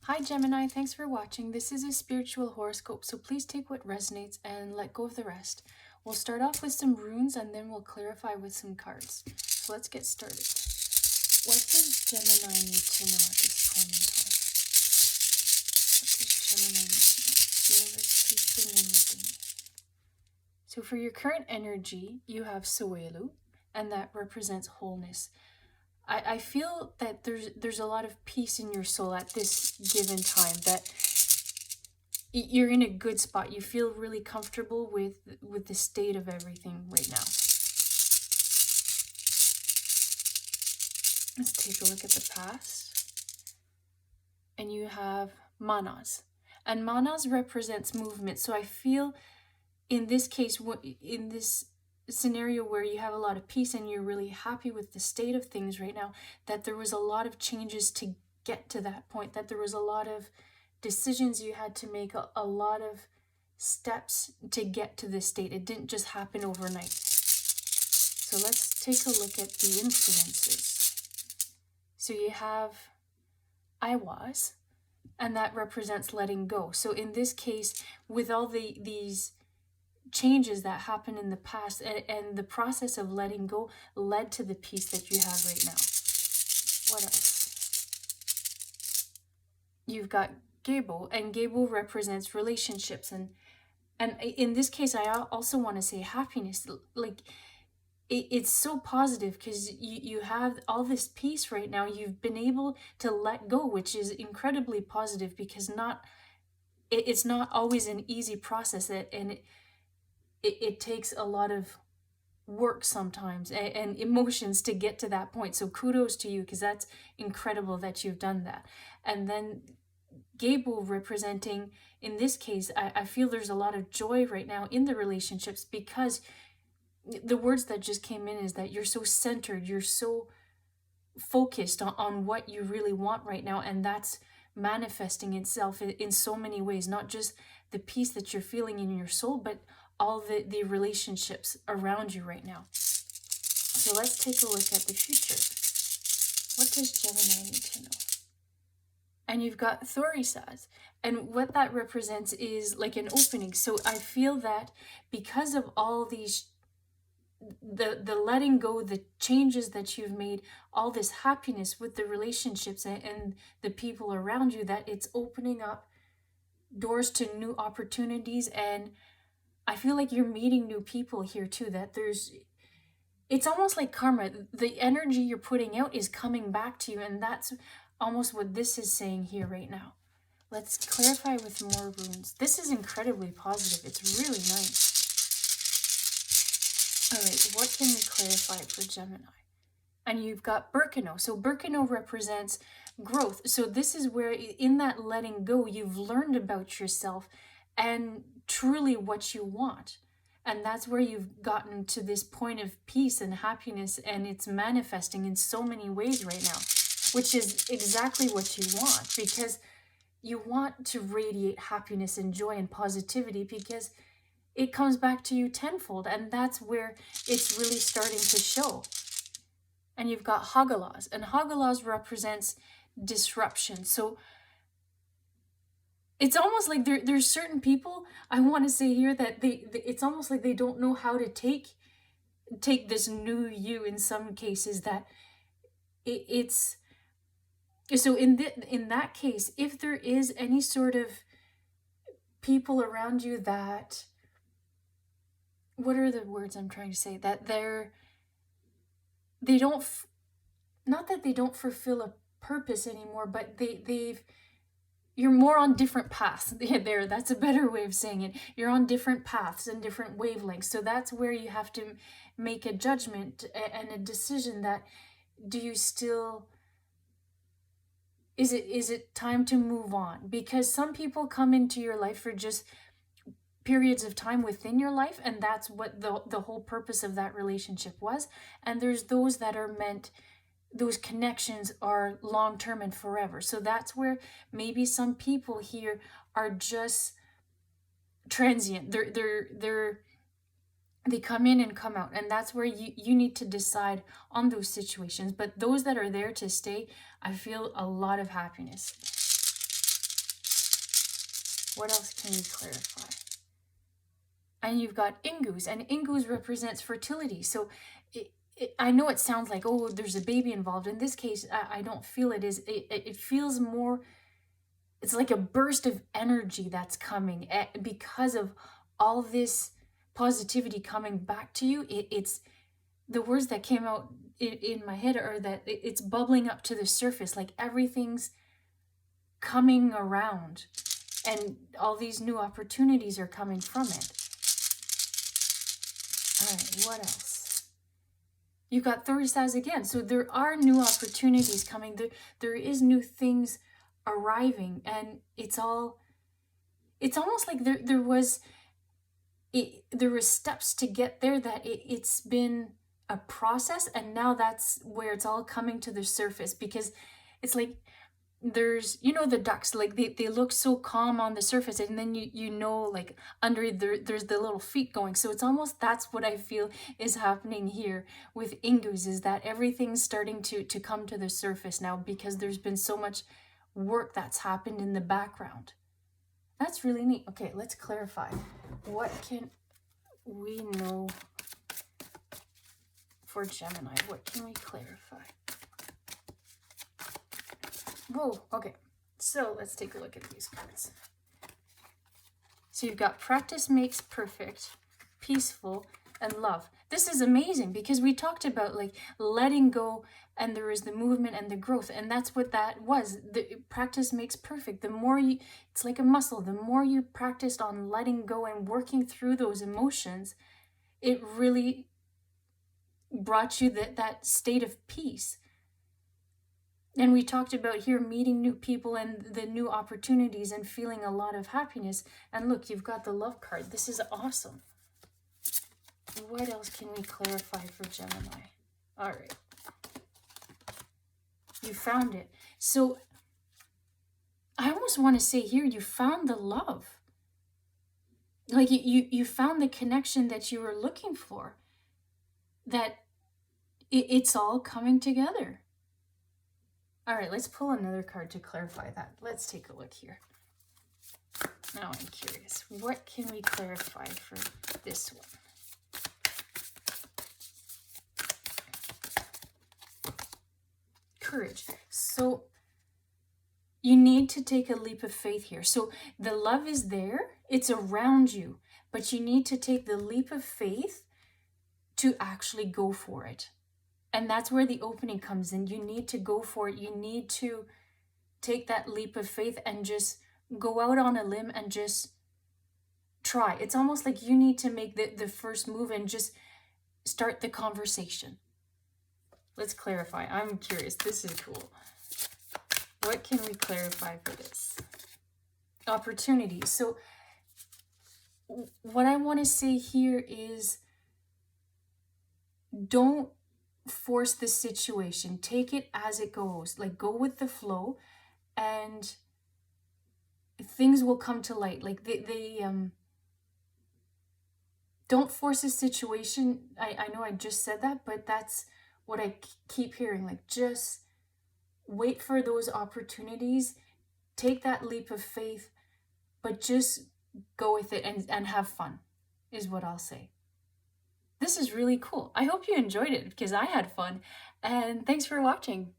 Hi Gemini, thanks for watching. This is a spiritual horoscope, so please take what resonates and let go of the rest. We'll start off with some runes and then we'll clarify with some cards. So let's get started. What does Gemini need to know at this point in time? What does Gemini need to know? Universe, please bring in what they need. So for your current energy, you have Soelu, and that represents wholeness. I feel that there's a lot of peace in your soul at this given time, that you're in a good spot. You feel really comfortable with the state of everything right now. Let's take a look at the past. And you have Manas. And Manas represents movement. So I feel in this case, in this scenario where you have a lot of peace and you're really happy with the state of things right now, that there was a lot of changes to get to that point, that there was a lot of decisions you had to make, a lot of steps to get to this state. It didn't just happen overnight. So let's take a look at the influences. So you have Iwas, and that represents letting go. So in this case, with all these changes that happened in the past, and the process of letting go led to the peace that you have right now. What else? You've got Gable, and Gable represents relationships, and in this case I also want to say happiness. Like it's so positive because you have all this peace right now. You've been able to let go, which is incredibly positive, because it's not always an easy process, and it takes a lot of work sometimes and emotions to get to that point. So kudos to you, because that's incredible that you've done that. And then Gable representing, in this case, I feel there's a lot of joy right now in the relationships, because the words that just came in is that you're so centered, you're so focused on what you really want right now, and that's manifesting itself in so many ways, not just the peace that you're feeling in your soul, but all the relationships around you right now. So let's take a look at the future. What does Gemini need to know? And you've got Thorisaz, and what that represents is like an opening. So I feel that because of all these, the letting go, the changes that you've made, all this happiness with the relationships and the people around you, that it's opening up doors to new opportunities. And I feel like you're meeting new people here too, that it's almost like karma. The energy you're putting out is coming back to you, and that's almost what this is saying here right now. Let's clarify with more runes. This is incredibly positive. It's really nice. All right, what can we clarify for Gemini? And you've got Birkenau. So Birkenau represents growth. So this is where in that letting go, you've learned about yourself and truly what you want. And that's where you've gotten to this point of peace and happiness, and it's manifesting in so many ways right now, which is exactly what you want, because you want to radiate happiness and joy and positivity, because it comes back to you tenfold, and that's where it's really starting to show. And you've got Hagalas, and Hagalas represents disruption. So it's almost like there's certain people, I want to say here, that it's almost like they don't know how to take this new you in some cases, that it's so in that case, if there is any sort of people around you that, what are the words I'm trying to say, that they don't, not that they don't fulfill a purpose anymore, but you're more on different paths. That's a better way of saying it. You're on different paths and different wavelengths. So that's where you have to make a judgment and a decision, that do you still, is it time to move on? Because some people come into your life for just periods of time within your life, and that's what the whole purpose of that relationship was. And there's those that are meant, those connections are long-term and forever. So that's where maybe some people here are just transient. They come in and come out, and that's where you need to decide on those situations. But those that are there to stay, I feel a lot of happiness. What else can we clarify? And you've got Ingus, and Ingus represents fertility. So I know it sounds like, oh, there's a baby involved. In this case, I don't feel it is. It feels more, it's like a burst of energy that's coming because of all this positivity coming back to you. It's the words that came out in my head are that it's bubbling up to the surface, like everything's coming around and all these new opportunities are coming from it. All right, what else? You got Taurus again. So there are new opportunities coming. There is new things arriving, and it's almost like there was steps to get there, that it's been a process, and now that's where it's all coming to the surface, because it's like there's, you know, the ducks, like they look so calm on the surface, and then you know, like under there's the little feet going. So it's almost, that's what I feel is happening here with Ingus, is that everything's starting to come to the surface now, because there's been so much work that's happened in the background. That's really neat. Okay, let's clarify. What can we know for Gemini? What can we clarify? Whoa, okay. So let's take a look at these cards. So you've got practice makes perfect, peaceful, and love. This is amazing, because we talked about like letting go, and there is the movement and the growth, and that's what that was. The practice makes perfect. The more you, it's like a muscle, the more you practiced on letting go and working through those emotions, it really brought you that state of peace. And we talked about here meeting new people and the new opportunities and feeling a lot of happiness. And look, you've got the love card. This is awesome. What else can we clarify for Gemini? All right. You found it. So I almost want to say here, you found the love. Like you found the connection that you were looking for. That it's all coming together. All right, let's pull another card to clarify that. Let's take a look here. Now I'm curious. What can we clarify for this one? Courage. So you need to take a leap of faith here. So the love is there. It's around you. But you need to take the leap of faith to actually go for it. And that's where the opening comes in. You need to go for it. You need to take that leap of faith and just go out on a limb and just try. It's almost like you need to make the first move and just start the conversation. Let's clarify. I'm curious. This is cool. What can we clarify for this? Opportunities. So what I want to say here is, don't force the situation. Take it as it goes. Like, go with the flow, and things will come to light. Like they don't force a situation. I know I just said that, but that's what I keep hearing. Like, just wait for those opportunities. Take that leap of faith, but just go with it and have fun, is what I'll say. This is really cool. I hope you enjoyed it, because I had fun, and thanks for watching.